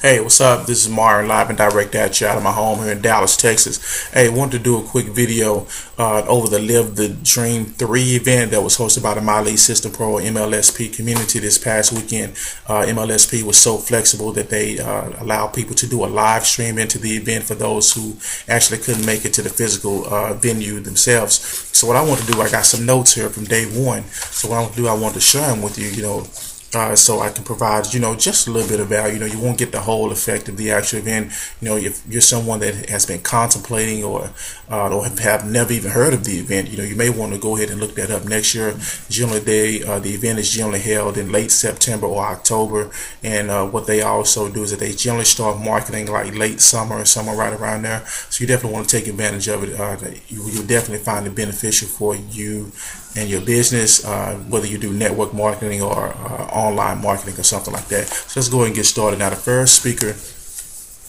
Hey, what's up? This is Maurrin, live and direct at you out of my home here in Dallas, Texas. Hey, wanted to do a quick video over the Live the Dream 3 event that was hosted by the My Lead System Pro MLSP community this past weekend. MLSP was so flexible that they allowed people to do a live stream into the event for those who actually couldn't make it to the physical venue themselves. So what I want to do, I got some notes here from day one. So what I want to do, I want to share them with you, so I can provide, just a little bit of value. You won't get the whole effect of the actual event. If you're someone that has been contemplating or have never even heard of the event, you may want to go ahead and look that up. Next year, generally the event is generally held in late September or October, and what they also do is that they generally start marketing like late summer or somewhere right around there. So you definitely want to take advantage of it. You'll definitely find it beneficial for you and your business, whether you do network marketing or online marketing or something like that. So let's go ahead and get started. Now, the first speaker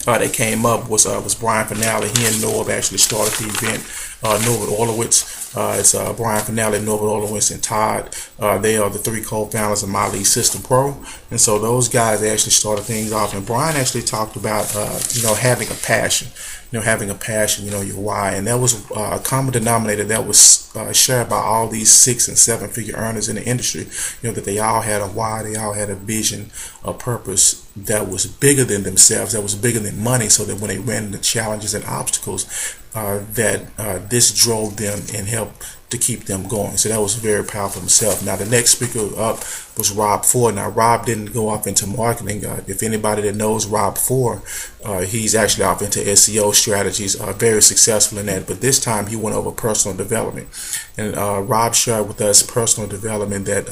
that came up was Brian Finale. He and Noah actually started the event. Norbert Orlowitz. It's Brian Finale, Norbert Orlowitz, and Todd. They are the three co-founders of My Lead System Pro. And so those guys actually started things off. And Brian actually talked about, having a passion. Having a passion, your why. And that was a common denominator that was shared by all these 6- and 7-figure earners in the industry. That they all had a why, they all had a vision, a purpose that was bigger than themselves, that was bigger than money, so that when they ran into challenges and obstacles, this drove them and helped to keep them going. So that was very powerful himself. Now, the next speaker up was Rob Ford. Now, Rob didn't go off into marketing. If anybody that knows Rob Ford, he's actually off into SEO strategies, very successful in that. But this time he went over personal development. And Rob shared with us personal development, that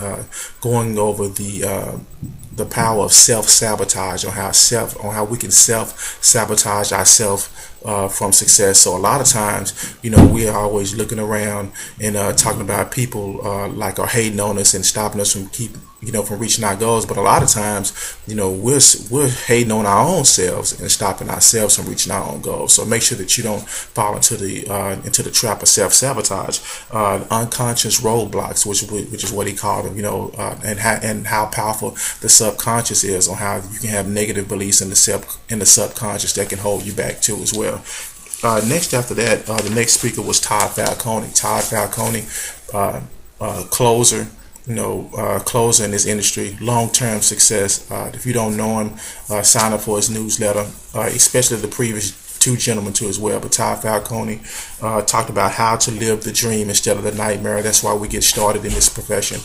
going over the power of self-sabotage, on how we can self-sabotage ourselves from success. So a lot of times, we are always looking around and talking about people like are hating on us and stopping us from from reaching our goals. But a lot of times, we're hating on our own selves and stopping ourselves from reaching our own goals. So make sure that you don't fall into the trap of self-sabotage, unconscious roadblocks, which is what he called them. And how powerful the subconscious is, on how you can have negative beliefs in the subconscious that can hold you back too as well. Next after that, the next speaker was Todd Falcone. Todd Falcone, closer. Closer in this industry, long-term success. If you don't know him, sign up for his newsletter, especially the previous two gentlemen too as well. But Todd Falcone talked about how to live the dream instead of the nightmare. That's why we get started in this profession,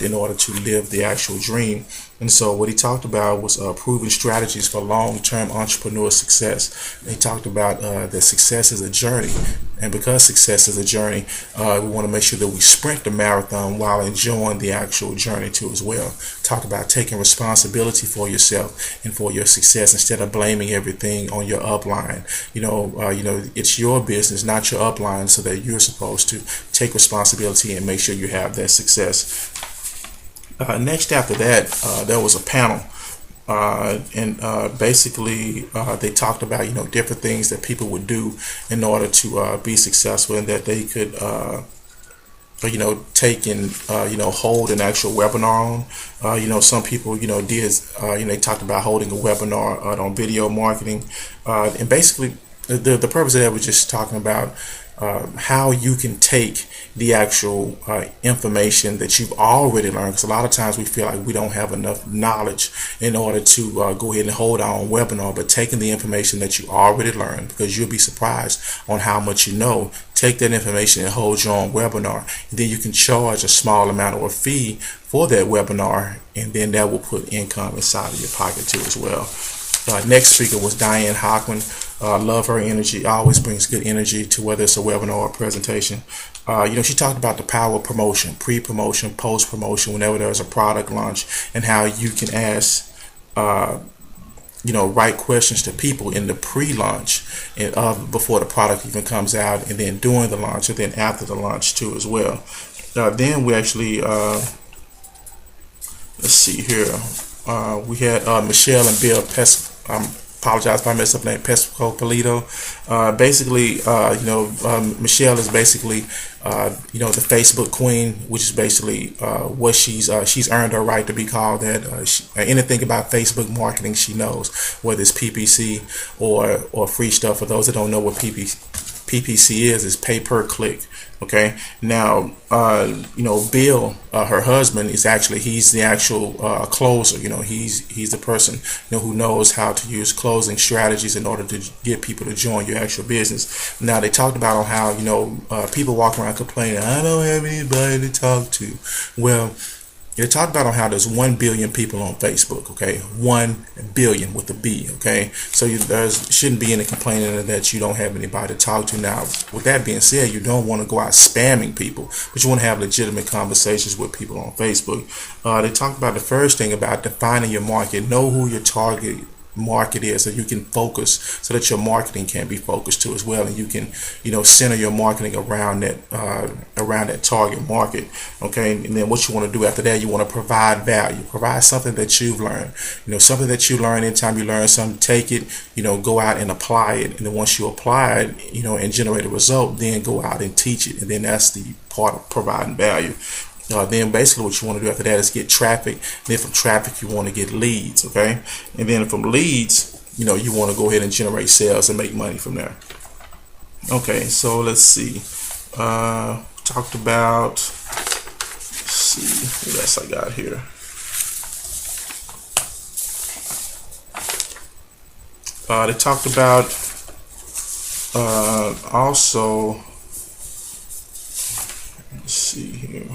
in order to live the actual dream. And so what he talked about was proven strategies for long-term entrepreneur success. And he talked about that success is a journey, and because success is a journey, we want to make sure that we sprint the marathon while enjoying the actual journey too as well. Talk about taking responsibility for yourself and for your success instead of blaming everything on your upline. It's your business, not your upline, so that you're supposed to take responsibility and make sure you have that success. Next after that, there was a panel, and basically they talked about different things that people would do in order to be successful, and that they could take and hold an actual webinar on. Some people did they talked about holding a webinar on video marketing, and basically the purpose of that was just talking about how you can take the actual information that you've already learned, because a lot of times we feel like we don't have enough knowledge in order to go ahead and hold our own webinar. But taking the information that you already learned, because you'll be surprised on how much you know, take that information and hold your own webinar, and then you can charge a small amount or a fee for that webinar, and then that will put income inside of your pocket too as well. Next speaker was Diane Hockman. Love her energy, always brings good energy to whether it's a webinar or a presentation. She talked about the power of promotion, pre-promotion, post-promotion, whenever there's a product launch, and how you can ask right questions to people in the pre-launch and before the product even comes out, and then during the launch, and then after the launch too as well. Then we actually let's see here, we had Michelle and Bill apologize if I messed up the name, Pesco Polito. Basically, Michelle is basically, the Facebook queen, which is basically what she's earned her right to be called that. Anything about Facebook marketing she knows, whether it's PPC or free stuff. For those that don't know what PPC is pay per click. Okay, now Bill, her husband, he's the actual closer. He's the person who knows how to use closing strategies in order to get people to join your actual business. Now they talked about on how people walk around complaining, I don't have anybody to talk to. Well, they talked about on how there's 1 billion people on Facebook, okay? 1 billion with a B, okay? So there shouldn't be any complaining that you don't have anybody to talk to. Now, with that being said, you don't want to go out spamming people, but you want to have legitimate conversations with people on Facebook. They talked about the first thing about defining your market. Know who your target market is, so you can focus, so that your marketing can be focused too as well, and you can center your marketing around that target market. Okay, and then what you want to do after that, you want to provide value, provide something that you've learned, something that you learn. Anytime you learn something, take it, go out and apply it, and then once you apply it, and generate a result, then go out and teach it, and then that's the part of providing value. Then basically what you want to do after that is get traffic. Then from traffic you want to get leads, okay? And then from leads, you want to go ahead and generate sales and make money from there. Okay, so let's see. Talked about, let's see what else I got here. They talked about also, let's see here,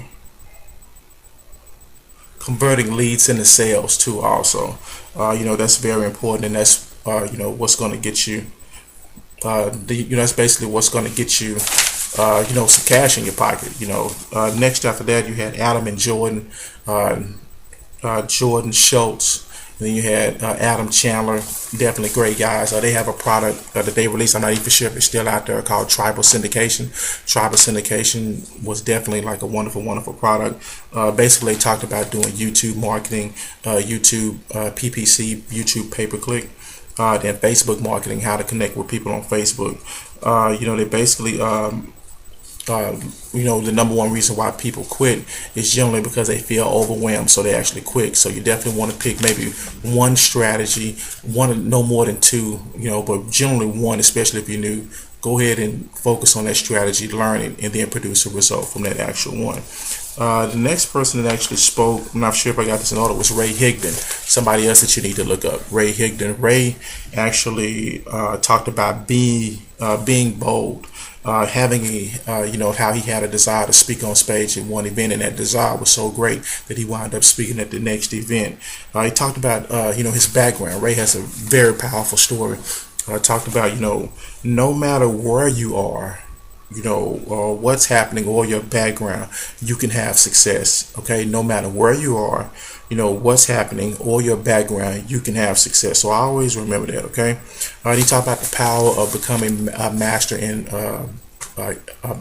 converting leads into sales too also. That's very important, and that's what's going to get you that's basically what's going to get you some cash in your pocket. Next after that you had Adam and Jordan Schultz. And then you had Adam Chandler, definitely great guys. They have a product that they released, I'm not even sure if it's still out there, called Tribal Syndication. Tribal Syndication was definitely like a wonderful, wonderful product. Basically, they talked about doing YouTube marketing, YouTube PPC, YouTube pay-per-click, then Facebook marketing, how to connect with people on Facebook. They basically the number one reason why people quit is generally because they feel overwhelmed, so they actually quit. So you definitely want to pick maybe one strategy, no more than two, but generally one, especially if you're new. Go ahead and focus on that strategy, learn it, and then produce a result from that actual one. The next person that actually spoke, I'm not sure if I got this in order, was Ray Higdon. Somebody else that you need to look up, Ray Higdon. Ray actually talked about being bold, having how he had a desire to speak on stage at one event, and that desire was so great that he wound up speaking at the next event. He talked about his background. Ray has a very powerful story. Talked about no matter where you are, or what's happening, or your background, you can have success. Okay, no matter where you are, what's happening, or your background, you can have success. So I always remember that. Okay, he talked about the power of becoming a master in a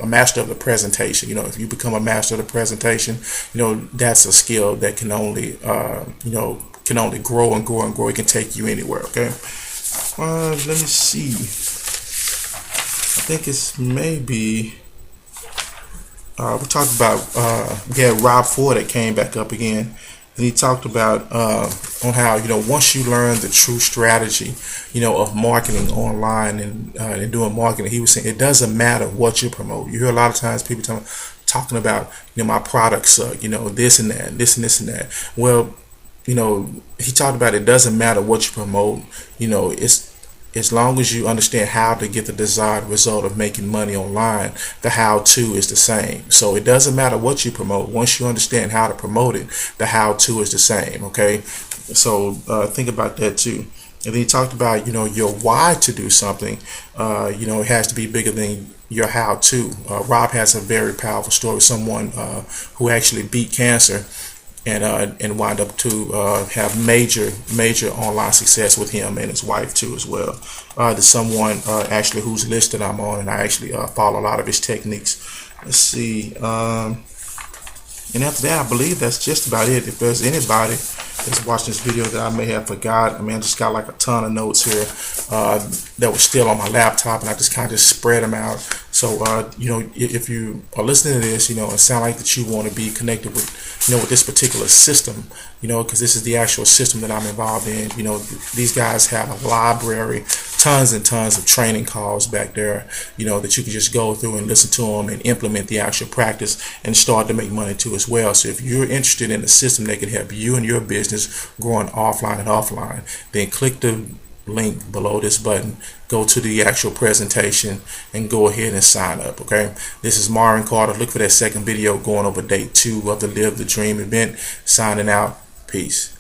master of the presentation. If you become a master of the presentation, that's a skill that can only grow and grow and grow. It can take you anywhere. Okay, let me see. I think it's maybe we talked about we had Rob Ford that came back up again, and he talked about on how once you learn the true strategy of marketing online and doing marketing, he was saying it doesn't matter what you promote. You hear a lot of times people talking about my products suck, this and that, this and this and that. Well, he talked about it doesn't matter what you promote. It's as long as you understand how to get the desired result of making money online, the how-to is the same. So it doesn't matter what you promote. Once you understand how to promote it, the how-to is the same. Okay, so think about that too. And then he talked about your why to do something. It has to be bigger than your how-to. Rob has a very powerful story of someone who actually beat cancer and wind up to have major online success with him and his wife too as well. There's someone actually whose list that I'm on, and I actually follow a lot of his techniques. Let's see, and after that I believe that's just about it. If there's anybody is watching this video that I may have forgot. I mean, I just got like a ton of notes here that were still on my laptop, and I just kind of spread them out. So you know, if you are listening to this, you know, it sounds like that you want to be connected with, you know, with this particular system, you know, because this is the actual system that I'm involved in. You know, these guys have a library, tons and tons of training calls back there, you know, that you can just go through and listen to them and implement the actual practice and start to make money too as well. So if you're interested in a system that can help you and your business growing offline and offline, then click the link below this button, go to the actual presentation, and go ahead and sign up. Okay, this is Maurrin Carter. Look for that second video going over day 2 of the Live the Dream event. Signing out. Peace.